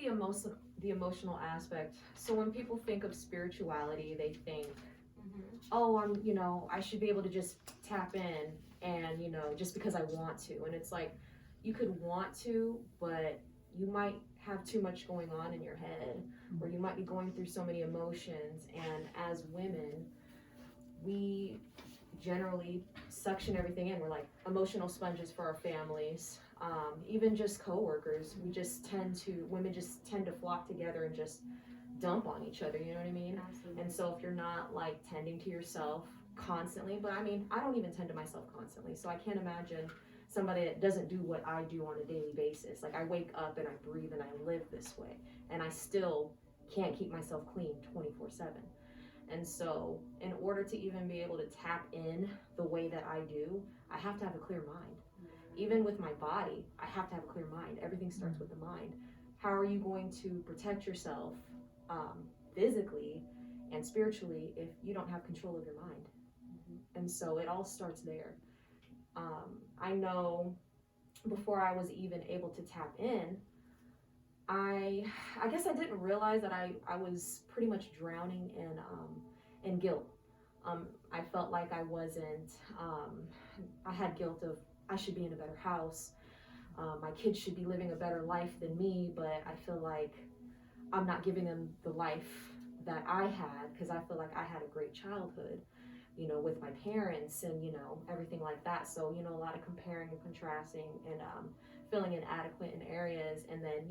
the emotional aspect. So when people think of spirituality, they think, oh, I should be able to just tap in and, just because I want to. And it's like, you could want to, but you might have too much going on in your head, or you might be going through so many emotions. And as women, we generally suction everything in. We're like emotional sponges for our families. Even just coworkers, women just tend to flock together and just dump on each other, you know what I mean? Absolutely. And so if you're not like tending to yourself constantly, but I mean, I don't even tend to myself constantly, so I can't imagine somebody that doesn't do what I do on a daily basis. Like, I wake up and I breathe and I live this way, and I still can't keep myself clean 24/7. And so in order to even be able to tap in the way that I do, I have to have a clear mind. Even with my body, I have to have a clear mind. Everything starts with the mind. How are you going to protect yourself physically and spiritually if you don't have control of your mind? And so it all starts there. I know before I was even able to tap in, I guess I didn't realize that I was pretty much drowning in guilt. I felt like I wasn't, I had guilt of, I should be in a better house. My kids should be living a better life than me, but I feel like I'm not giving them the life that I had, because I feel like I had a great childhood, with my parents and, everything like that. So, a lot of comparing and contrasting and feeling inadequate in areas, and then,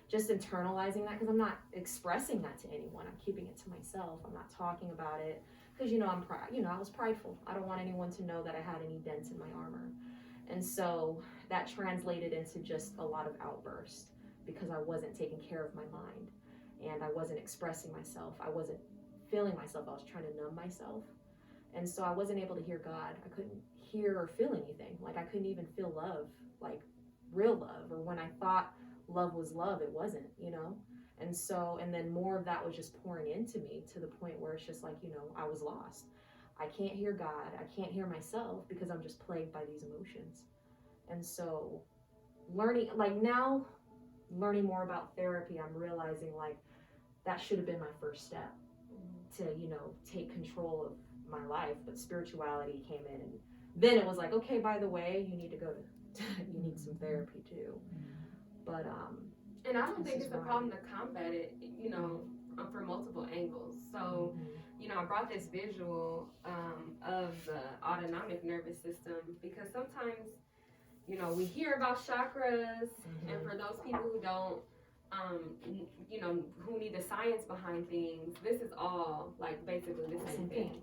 just internalizing that, because I'm not expressing that to anyone. I'm keeping it to myself. I'm not talking about it because, I was prideful. I don't want anyone to know that I had any dents in my armor. And so that translated into just a lot of outbursts because I wasn't taking care of my mind, and I wasn't expressing myself. I wasn't feeling myself. I was trying to numb myself. And so I wasn't able to hear God. I couldn't hear or feel anything. Like, I couldn't even feel love, like real love. Or when I thought love was love, it wasn't, And so, and then more of that was just pouring into me to the point where it's just like, I was lost. I can't hear God. I can't hear myself because I'm just plagued by these emotions. And so learning more about therapy, I'm realizing like that should have been my first step to, take control of my life. But spirituality came in, and then it was like, okay, by the way, you need to go to you need some therapy too. But and I don't think it's a problem to combat it, for multiple angles. So I brought this visual of the autonomic nervous system because sometimes we hear about chakras, and for those people who don't who need the science behind things, this is all like basically the same thing.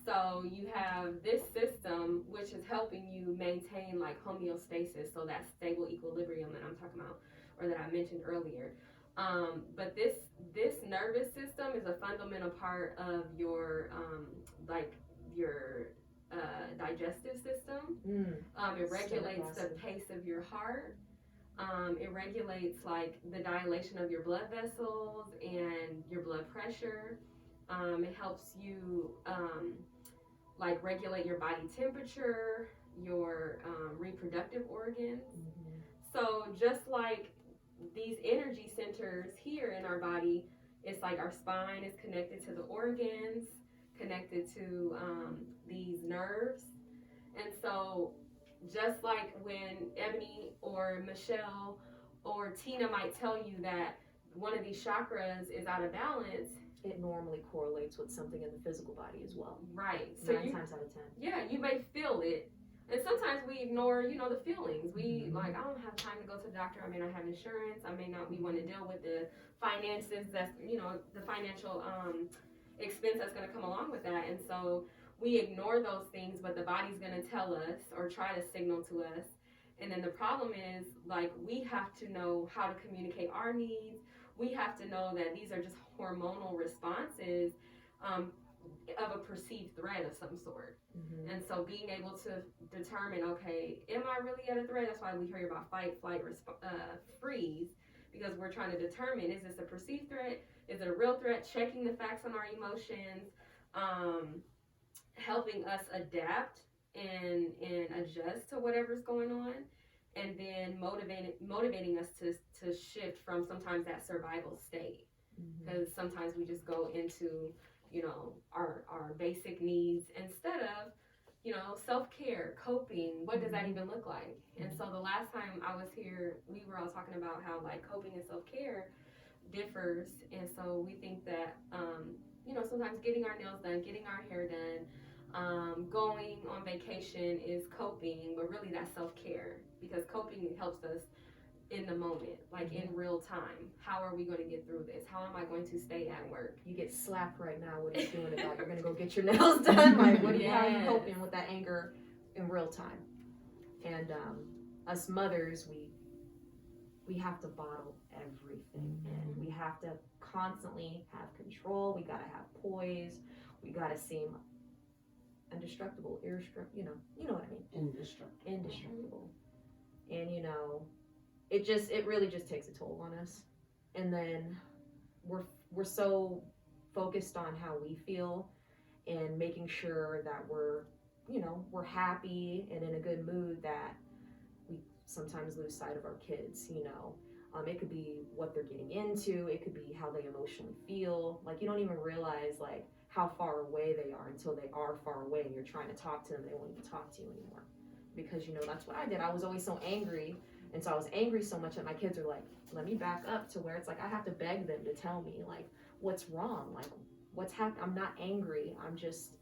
So you have this system which is helping you maintain like homeostasis, so that stable equilibrium that I'm talking about, or that I mentioned earlier. But this nervous system is a fundamental part of your digestive system. It regulates the pace of your heart. It regulates like the dilation of your blood vessels and your blood pressure. It helps you like regulate your body temperature, your reproductive organs. So just like these energy centers here in our body, it's like our spine is connected to the organs, connected to these nerves. And so just like when Ebony or Michelle or Tina might tell you that one of these chakras is out of balance, it normally correlates with something in the physical body as well. Right. So 9 times out of 10. Yeah, you may feel it. And sometimes we ignore, the feelings. We like, I don't have time to go to the doctor. I may not have insurance. I may not be one to deal with the finances. That's, the financial expense that's going to come along with that. And so we ignore those things, but the body's going to tell us or try to signal to us. And then the problem is, like, we have to know how to communicate our needs. We have to know that these are just hormonal responses of a perceived threat of some sort. And so being able to determine, okay, am I really at a threat? That's why we hear about fight, flight, freeze, because we're trying to determine, is this a perceived threat? Is it a real threat? Checking the facts on our emotions, helping us adapt and adjust to whatever's going on. and then motivating us to shift from sometimes that survival state, because sometimes we just go into, you know, our basic needs instead of, you know, self-care, coping. What does that even look like? And so the last time I was here, we were all talking about how like coping and self-care differs. And so we think that, you know, sometimes getting our nails done, getting our hair done, going on vacation is coping, but really that's self-care, because coping helps us in the moment, like in real time. How are we going to get through this? How am I going to stay at work? You get slapped right now. What are you doing about it? You're going to go get your nails done. Like, what how are you coping with that anger in real time? And us mothers, we have to bottle everything in. We have to constantly have control. We got to have poise. We got to seem indestructible, you know what I mean? Indestructible. And you know, it really just takes a toll on us. And then we're so focused on how we feel and making sure that we're happy and in a good mood, that we sometimes lose sight of our kids, you know. It could be what they're getting into, it could be how they emotionally feel. Like, you don't even realize like how far away they are until they are far away and you're trying to talk to them, they won't even talk to you anymore. Because, you know, that's what I did. I was always so angry. And so I was angry so much that my kids are like, let me back up to where it's like I have to beg them to tell me like what's wrong, like what's happening. I'm not angry.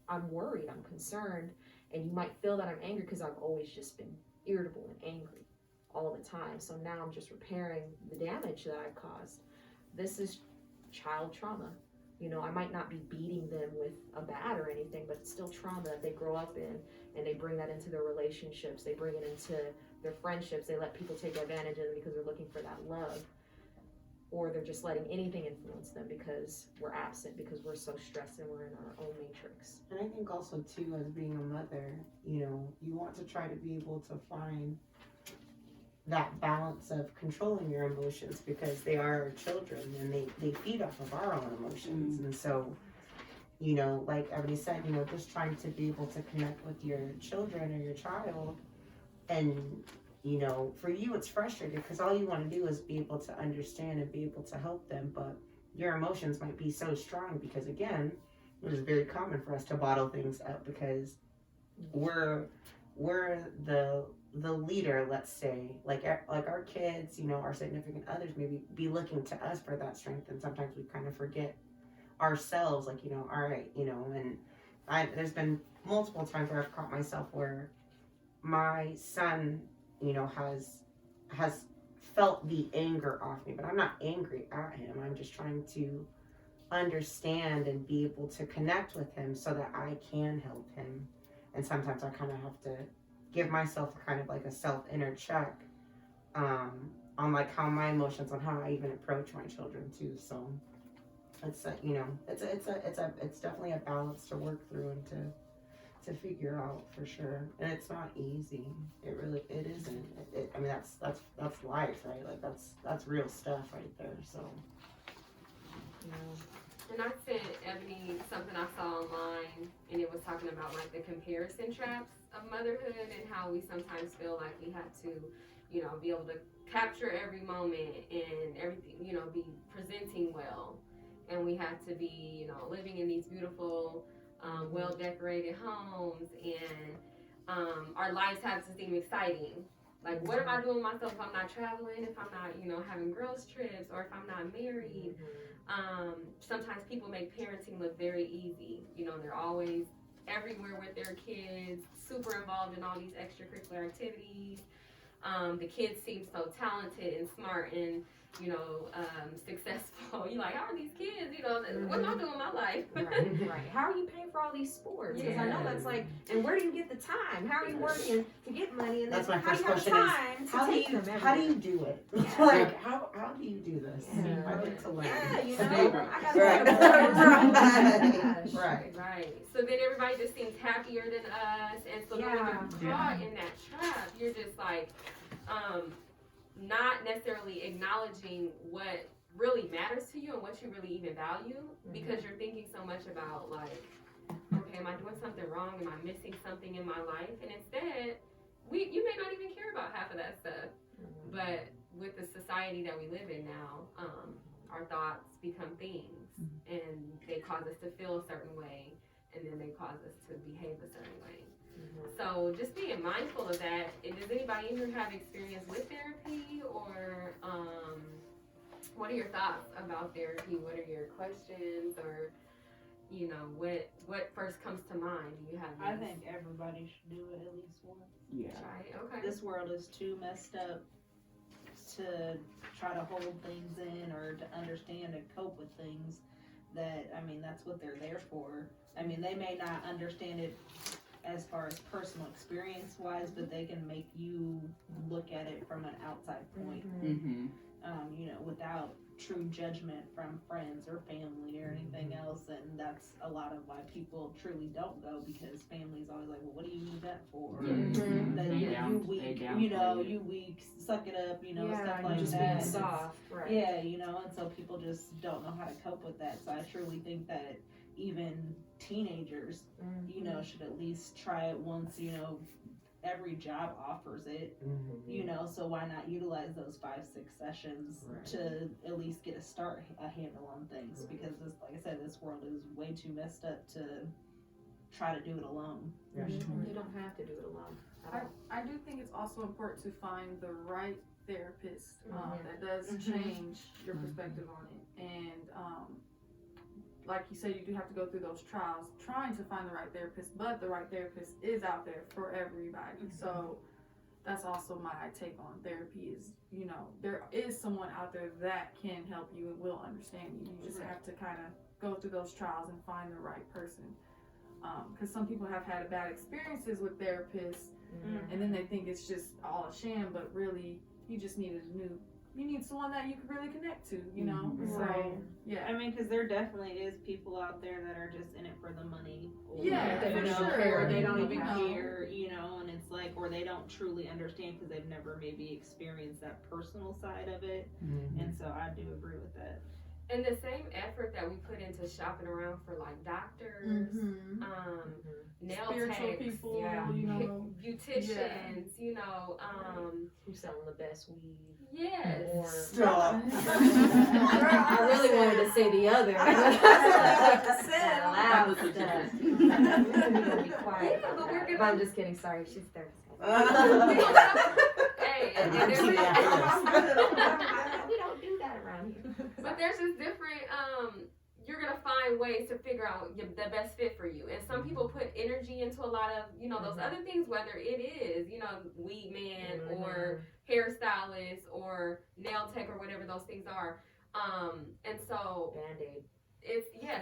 I'm worried. I'm concerned. And you might feel that I'm angry because I've always just been irritable and angry all the time. So now I'm just repairing the damage that I've caused. This is child trauma. You know, I might not be beating them with a bat or anything, but it's still trauma that they grow up in, and they bring that into their relationships. They bring it into their friendships. They let people take advantage of them because they're looking for that love, or they're just letting anything influence them because we're absent, because we're so stressed and we're in our own matrix. And I think also too, as being a mother, you know, you want to try to be able to find that balance of controlling your emotions, because they are our children and they feed off of our own emotions. And so, you know, like everybody said, you know, just trying to be able to connect with your children or your child. And, you know, for you it's frustrating because all you want to do is be able to understand and be able to help them, but your emotions might be so strong because, again, it is very common for us to bottle things up because we're the leader, let's say, like our kids, you know, our significant others maybe be looking to us for that strength, and sometimes we kind of forget ourselves, like, you know, all right, you know. And there's been multiple times where I've caught myself where my son, you know, has felt the anger off me, but I'm not angry at him. I'm just trying to understand and be able to connect with him so that I can help him. And sometimes I kind of have to give myself kind of like a self-inner check on like how my emotions, on how I even approach my children too. So it's you know, it's definitely a balance to work through and to figure out, for sure. And it's not easy. It isn't. I mean, that's life, right? Like that's real stuff right there. So And I sent Ebony something I saw online, and it was talking about like the comparison traps of motherhood and how we sometimes feel like we have to, you know, be able to capture every moment and everything, you know, be presenting well. And we have to be, you know, living in these beautiful, well-decorated homes, and our lives have to seem exciting. Like, what am I doing with myself if I'm not traveling, if I'm not, you know, having girls' trips, or if I'm not married? Sometimes people make parenting look very easy. You know, they're always everywhere with their kids, super involved in all these extracurricular activities. The kids seem so talented and smart and, you know, successful. You're like, how are these kids? You know, what am I doing with my life? Right. How are you paying for all these sports? Because I know that's like, and where do you get the time? How are you working to get money? And that's then my first question is, how do you do it? Yeah. Like, how do you do this? Yeah. I need to learn. Yeah, you Okay. know, I gotta Right. So then everybody just seems happier than us, and so then when you're caught in that trap, you're just like, not necessarily acknowledging what really matters to you and what you really even value, because you're thinking so much about like, okay, am I doing something wrong? Am I missing something in my life? And instead, you may not even care about half of that stuff. But with the society that we live in now, our thoughts become things, and they cause us to feel a certain way, and then they cause us to behave a certain way. So just being mindful of that. Does anybody in here have experience with therapy, or what are your thoughts about therapy? What are your questions, or what first comes to mind? Do you have? I think everybody should do it at least once. Yeah. Try. Okay. This world is too messed up to try to hold things in or to understand and cope with things. That's what they're there for. They may not understand it as far as personal experience wise, but they can make you look at it from an outside point, Mm-hmm. Without true judgment from friends or family or anything else. And that's a lot of why people truly don't go, because family's always like, well, what do you need that for? That you weak, you weak, suck it up, stuff like just that. being soft, right? Yeah, and so people just don't know how to cope with that. So I truly think that even teenagers, should at least try it once, every job offers it, so why not utilize those 5-6 sessions to at least get a handle on things, because this, like I said, this world is way too messed up to try to do it alone. You don't have to do it alone. I do think it's also important to find the right therapist that does change your perspective on it. And like you said, you do have to go through those trials trying to find the right therapist, but the right therapist is out there for everybody. So that's also my take on therapy is, there is someone out there that can help you and will understand you. You just have to kind of go through those trials and find the right person. Because some people have had bad experiences with therapists, and then they think it's just all a sham, but really you just need you need someone that you can really connect to, Right. So, yeah. Because there definitely is people out there that are just in it for the money. Or, Yeah, they don't for even sure. care. Or they don't even You know. care, and it's like, or they don't truly understand because they've never maybe experienced that personal side of it. And so I do agree with that. And the same effort that we put into shopping around for like doctors, nail Spiritual techs, people, beauticians, Who's selling the best weed? Yes. Or Stop. I really wanted to say the other. Loud stuff. We're gonna be quiet. Yeah, but we're But I'm just kidding. Sorry, she's there. Hey, and there's We don't do that around here. but there's just different. You're gonna find ways to figure out the best fit for you. And some people put energy into a lot of those other things, whether it is weed man or hairstylist or nail tech or whatever those things are. And so Band-Aid.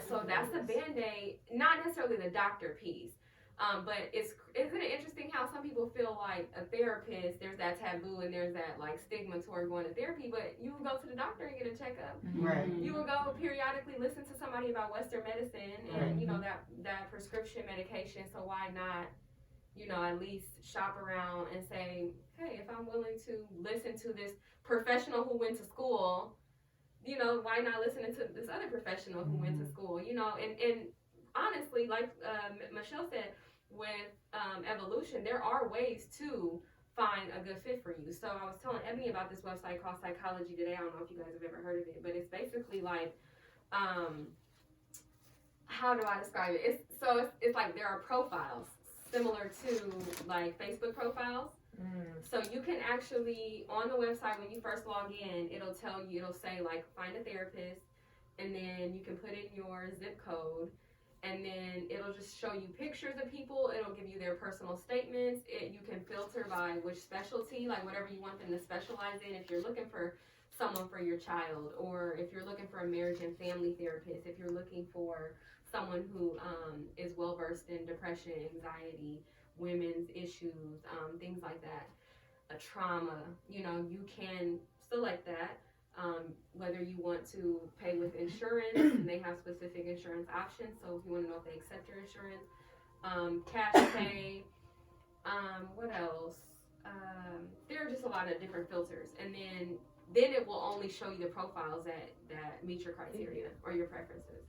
so that's the Band-Aid, not necessarily the doctor piece. But isn't it interesting how some people feel like a therapist, there's that taboo and there's that like stigma toward going to therapy, but you will go to the doctor and get a checkup. Right. You will go periodically listen to somebody about Western medicine and that prescription medication. So why not, at least shop around and say, hey, if I'm willing to listen to this professional who went to school, why not listen to this other professional who went to school? And honestly, like Michelle said, with evolution, there are ways to find a good fit for you. So I was telling Ebony about this website called Psychology Today. I don't know if you guys have ever heard of it, but it's basically like, how do I describe it? It's like there are profiles similar to like Facebook profiles. So you can actually, on the website, when you first log in, it'll say like, find a therapist, and then you can put in your zip code, and then it'll just show you pictures of people. It'll give you their personal statements. You can filter by which specialty, like whatever you want them to specialize in. If you're looking for someone for your child, or if you're looking for a marriage and family therapist, if you're looking for someone who is well versed in depression, anxiety, women's issues, things like that, a trauma, you can select that. Whether you want to pay with insurance, and they have specific insurance options. So if you want to know if they accept your insurance, cash pay, what else? There are just a lot of different filters, and then it will only show you the profiles that meet your criteria or your preferences.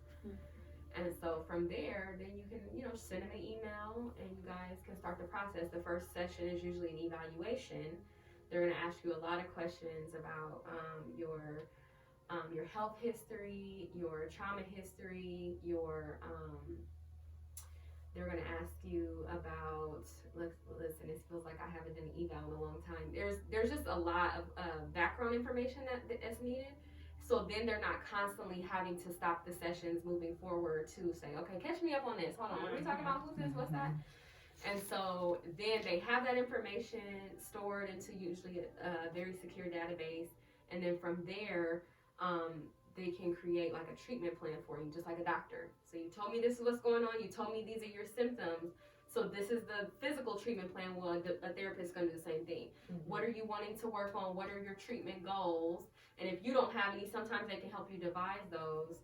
And so from there, then you can, send them an email and you guys can start the process. The first session is usually an evaluation. They're going to ask you a lot of questions about your health history, your trauma history, they're going to ask you about, listen, it feels like I haven't done an eval in a long time. There's just a lot of background information that's needed. So then they're not constantly having to stop the sessions moving forward to say, okay, catch me up on this. Hold on, what are we talking about? Who's this? What's that? And so then they have that information stored into usually a very secure database. And then from there, they can create like a treatment plan for you, just like a doctor. So you told me this is what's going on. You told me these are your symptoms. So this is the physical treatment plan. Well, a therapist is going to do the same thing. Mm-hmm. What are you wanting to work on? What are your treatment goals? And if you don't have any, sometimes they can help you devise those.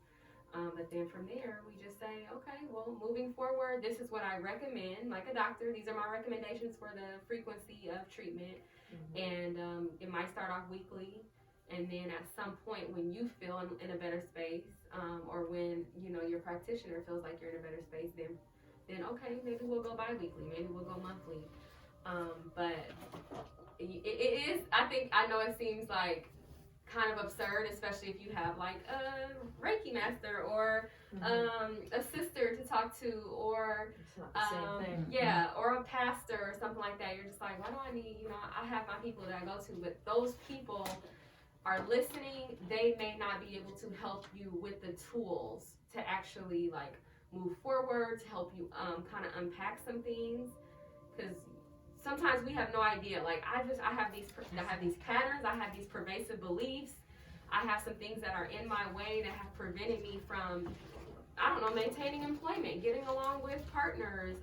But then from there, we just say, okay, well, moving forward, this is what I recommend. Like a doctor, these are my recommendations for the frequency of treatment. Mm-hmm. And it might start off weekly. And then at some point when you feel in a better space, or when, your practitioner feels like you're in a better space, then okay, maybe we'll go bi-weekly, maybe we'll go monthly. But it is, I know it seems like kind of absurd, especially if you have like a Reiki master or a sister to talk to, or same thing. Yeah, or a pastor or something like that. You're just like, why do I need, I have my people that I go to, but those people are listening. They may not be able to help you with the tools to actually like move forward, to help you kind of unpack some things, because sometimes we have no idea. Like I have these patterns, I have these pervasive beliefs, I have some things that are in my way that have prevented me from, maintaining employment, getting along with partners,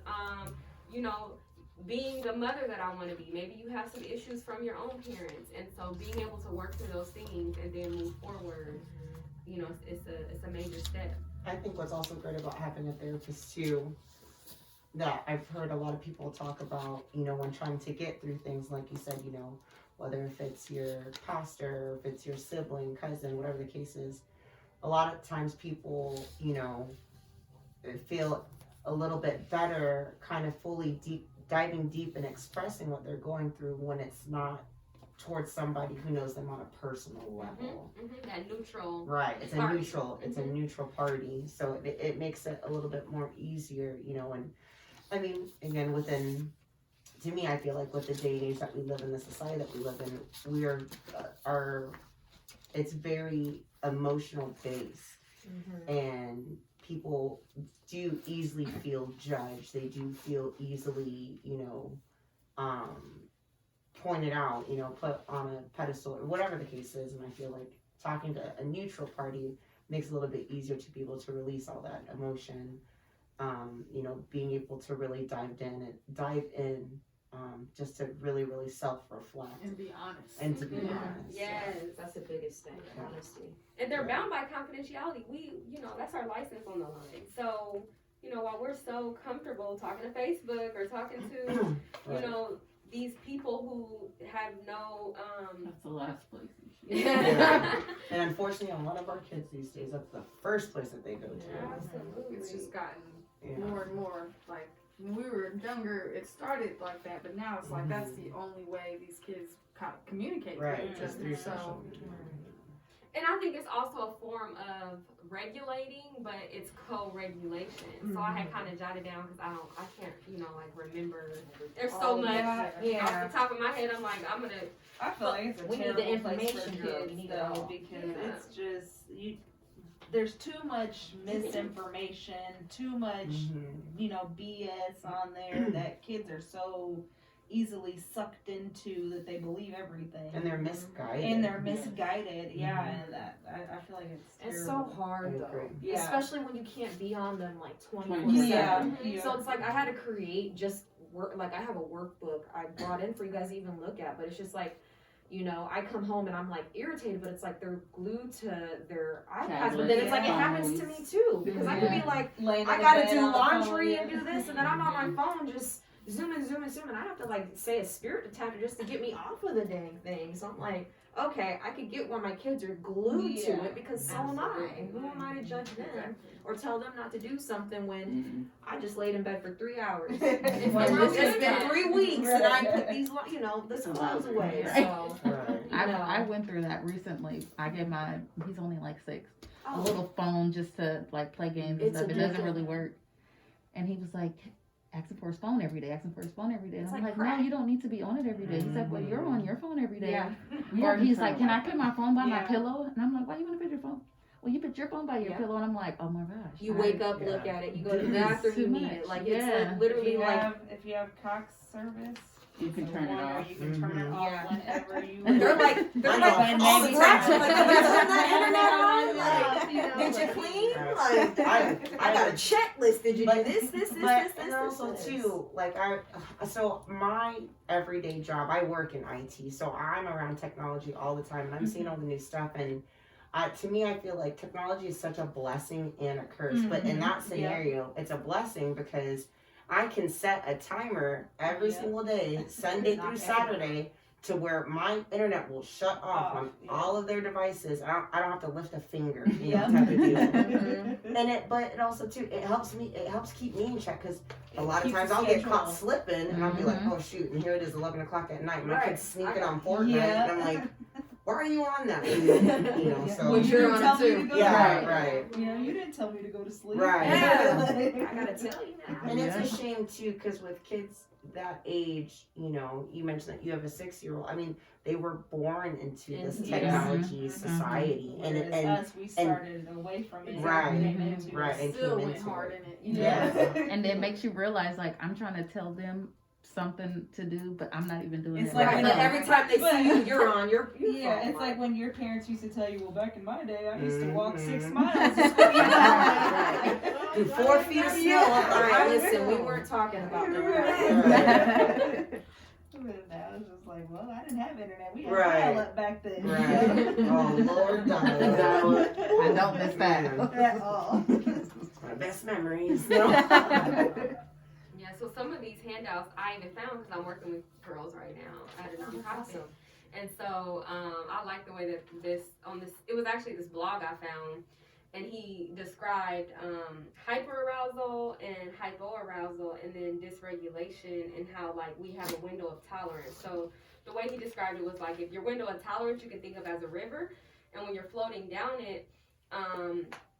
being the mother that I want to be. Maybe you have some issues from your own parents, and so being able to work through those things and then move forward, it's a major step. I think what's also great about having a therapist too, that I've heard a lot of people talk about, when trying to get through things, like you said, whether if it's your pastor, if it's your sibling, cousin, whatever the case is, a lot of times people, feel a little bit better kind of fully diving deep and expressing what they're going through when it's not towards somebody who knows them on a personal level. That neutral. Right, it's party. a neutral, it's a neutral party, so it makes it a little bit more easier, and I mean, again, to me, I feel like with the day and age that we live in, the society that we live in, we are it's very emotional based, and people do easily feel judged. They do feel easily, pointed out, put on a pedestal, or whatever the case is. And I feel like talking to a neutral party makes it a little bit easier to be able to release all that emotion. Being able to really dive in, just to really, really self-reflect. And be honest. And to be honest. Yes. That's the biggest thing, honesty. And they're bound by confidentiality. We, that's our license on the line. So, while we're so comfortable talking to Facebook or talking to, Right. these people who have no, That's the last place you should. Yeah. And unfortunately, a lot of our kids these days, that's the first place that they go to. Absolutely. It's just gotten Yeah. more and more like when we were younger, it started like that, but now it's like that's the only way these kids communicate. Right, with each just other. through So, social media. And I think it's also a form of regulating, but it's co-regulation. So I had kind of jotted down because I can't, remember. There's so much off the top of my head. I'm like, I'm gonna. I feel like it's a We need the terrible place for information, kids, we need it though, all. because Yeah. it's just there's too much misinformation, too much BS on there that kids are so easily sucked into that they believe everything. And they're misguided. And they're misguided, and that I feel like it's terrible. It's so hard I though, agree. Yeah. especially when you can't be on them like 24/7. Yeah. So it's like I had to create just work. Like I have a workbook I brought in for you guys to even look at, but it's just like, I come home and I'm like irritated, but it's like they're glued to their iPads. But then it's like it happens to me too, because I could be like, Laying I in gotta bed do on the laundry phone, and do this, and then I'm on my phone just zoom in, zoom in, zoom in. I have to like say a spirit detector just to get me off of the dang thing. So I'm like, okay, I could get why my kids are glued to it because so am I. Who am I to judge them or tell them not to do something when I just laid in bed for 3 hours? It's been 3 weeks and I put these, the clothes away. So, I went through that recently. I gave he's only like 6, a little phone just to like play games and stuff. It doesn't really work. And he was like, asking for his phone every day. And I'm like, no, you don't need to be on it every day. He's like, well, you're on your phone every day. Yeah. Or he's like, can I put my phone by my pillow? And I'm like, why you want to put your phone? Well, you put your phone by your pillow. And I'm like, oh my gosh. You wake up, look at it. You go to the bathroom, you need it. Like, it's like literally if you have Cox service, you can turn it off. You can turn it off whenever you. And they're like all the scratches. Like, have you turned that internet on? Like, did you clean? Like, I got a checklist. Did you do this? And also too, like so my everyday job, I work in IT, so I'm around technology all the time, and I'm seeing all the new stuff. And to me, I feel like technology is such a blessing and a curse. But in that scenario, it's a blessing because I can set a timer every single day, Sunday through Saturday, to where my internet will shut off on all of their devices. I don't have to lift a finger, type of deal. And but it also too, it helps keep me in check because a lot of times I'll get caught slipping and I'll be like, oh shoot, and here it is 11 o'clock at night. My kid's sneaking on Fortnite, and I'm like, why are you on that? So well, you're on it too. Right. You didn't tell me to go to sleep. Right. I gotta tell you now. And it's a shame too, because with kids that age, you mentioned that you have a 6-year-old. I mean, they were born into this technology society, and us, we started away from it. Right. And still went hard in it. And it makes you realize, like, I'm trying to tell them something to do, but I'm not even doing it's it. Like every time they see you, you're on. You're it's like when your parents used to tell you, well, back in my day, I used to walk 6 miles. Do 4 feet of snow. All right, listen, we weren't talking about them. Now it's just like, well, I didn't have internet. We had Right. dial-up back then. Right. Oh, Lord, dial-up. I don't miss that. At all. My best memories. Yeah, so some of these handouts I even found because I'm working with girls right now at a nonprofit. Awesome. And so I like the way that it was actually this blog I found, and he described hyperarousal and hypoarousal and then dysregulation and how like we have a window of tolerance. So the way he described it was like if your window of tolerance you can think of as a river, and when you're floating down it,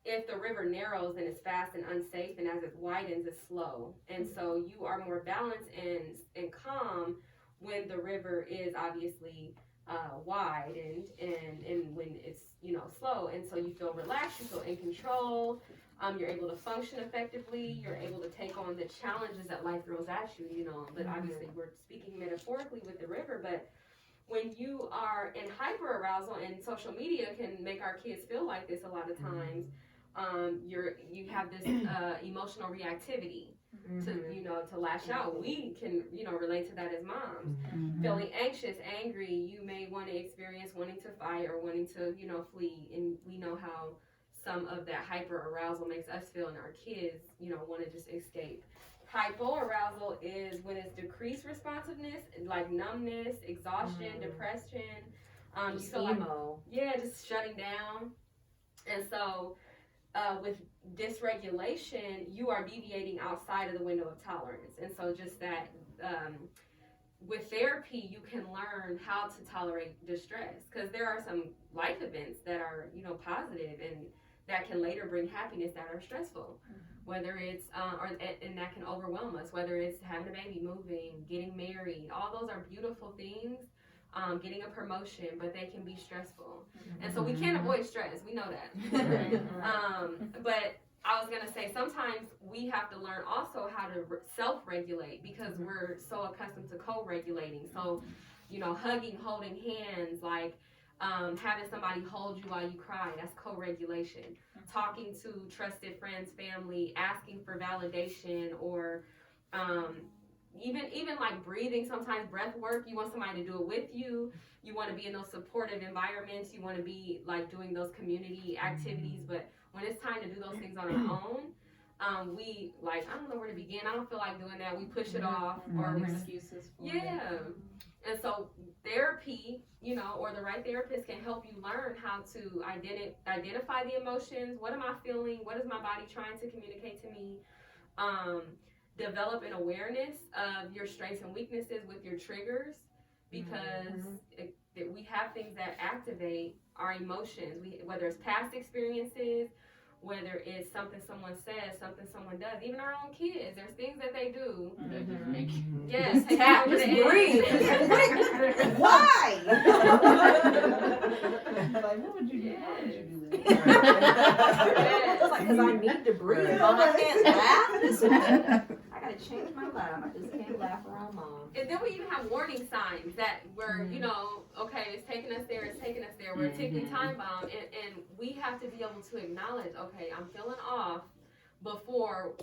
if the river narrows and is fast and unsafe, and as it widens, it's slow. And so you are more balanced and calm when the river is obviously widened and when it's slow. And so you feel relaxed, you feel in control. You're able to function effectively. You're able to take on the challenges that life throws at you. But obviously we're speaking metaphorically with the river, but when you are in hyperarousal, and social media can make our kids feel like this a lot of times, you have this emotional reactivity to lash out. We can relate to that as moms. Feeling anxious, angry, you may want to experience wanting to fight or wanting to flee, and we know how some of that hyper arousal makes us feel, and our kids want to just escape. Hypoarousal is when it's decreased responsiveness, like numbness, exhaustion, depression. You feel like just shutting down. And so with dysregulation, you are deviating outside of the window of tolerance. And so just that with therapy, you can learn how to tolerate distress, because there are some life events that are positive and that can later bring happiness that are stressful. Whether it's and that can overwhelm us, whether it's having a baby, moving, getting married. All those are beautiful things. Getting a promotion, but they can be stressful. And so we can't avoid stress. We know that. But I was gonna say, sometimes we have to learn also how to self-regulate, because we're so accustomed to co-regulating. So, hugging, holding hands, like having somebody hold you while you cry, that's co-regulation. Talking to trusted friends, family, asking for validation, or even like breathing. Sometimes breath work, you want somebody to do it with you. You want to be in those supportive environments. You want to be like doing those community activities. But when it's time to do those things on our own, we like, I don't know where to begin. I don't feel like doing that. We push it off, or we Excuses for it. yeah. And so therapy, you know, or the right therapist can help you learn how to identify the emotions. What am I feeling? What is my body trying to communicate to me? Develop an awareness of your strengths and weaknesses with your triggers, because we have things that activate our emotions. Whether it's past experiences, whether it's something someone says, something someone does, even our own kids, there's things that they do. Yes, take Tap, it over just the breathe. Why? Like, what would you do? Why would you do that? Yes. It's like, because I need to breathe. Mom, I can't laugh. I gotta change my laugh. I just can't laugh around mom. And then we even have warning signs that we're, you know, okay, it's taking us there, we're a ticking time bomb, and we have to be able to acknowledge, okay, I'm feeling off before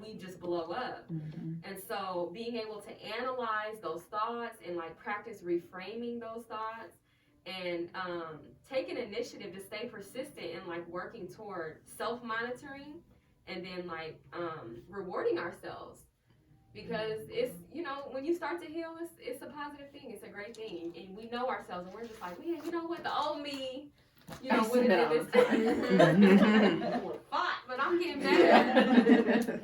we just blow up. And so being able to analyze those thoughts and like practice reframing those thoughts, and take an initiative to stay persistent and like working toward self-monitoring, and then like rewarding ourselves. Because it's, you know, when you start to heal, it's a positive thing. It's a great thing. And we know ourselves, and we're just like, man, you know what? The old me, you know, would have did this. Fought, but I'm getting better.